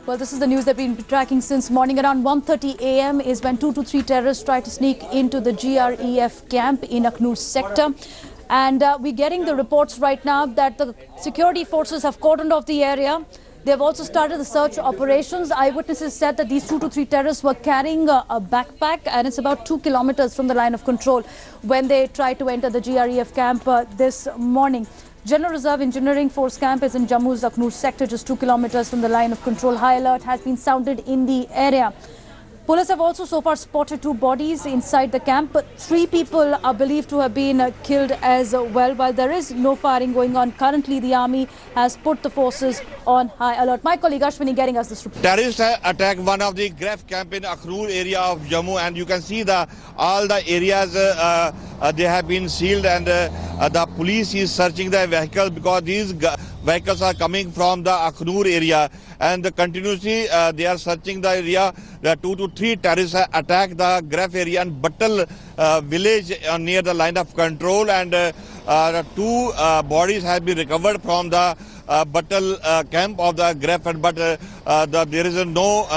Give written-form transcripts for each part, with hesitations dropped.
Well, this is the news that we've been tracking since morning. Around 1:30 a.m. is when 2 to 3 terrorists tried to sneak into the GREF camp in Akhnur sector. And we're getting the reports right now that the security forces have cordoned off the area. They've also started the search operations. Eyewitnesses said that these 2 to 3 terrorists were carrying a backpack, and it's about 2 kilometers from the line of control when they tried to enter the GREF camp this morning. General Reserve Engineering Force camp is in Jammu's Akhnur sector, just 2 kilometers from the line of control. High alert has been sounded in the area. Police have also so far spotted 2 bodies inside the camp, but 3 people are believed to have been killed as well. While there is no firing going on currently, the army has put the forces on high alert. My colleague Ashwini getting us this report. Terrorists attacked one of the GREF camp in Akhnur area of Jammu, and you can see all the areas they have been sealed, and the police is searching the vehicle because these vehicles are coming from the Akhnur area, and continuously they are searching the area. The 2 to 3 terrorists attacked the GREF area and Battal village near the line of control, and 2 bodies have been recovered from the Battal camp of the GREF, but there is no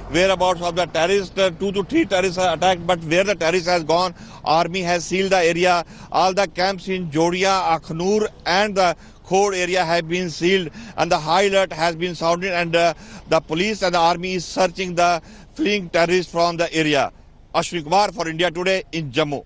whereabouts of the terrorists. 2 to 3 terrorists are attacked, but where the terrorist has gone, army has sealed the area. All the camps in Jodia, Akhnur and the Khod area have been sealed, and the high alert has been sounded, and the police and the army is searching the fleeing terrorists from the area. Ashwini Kumar for India Today in Jammu.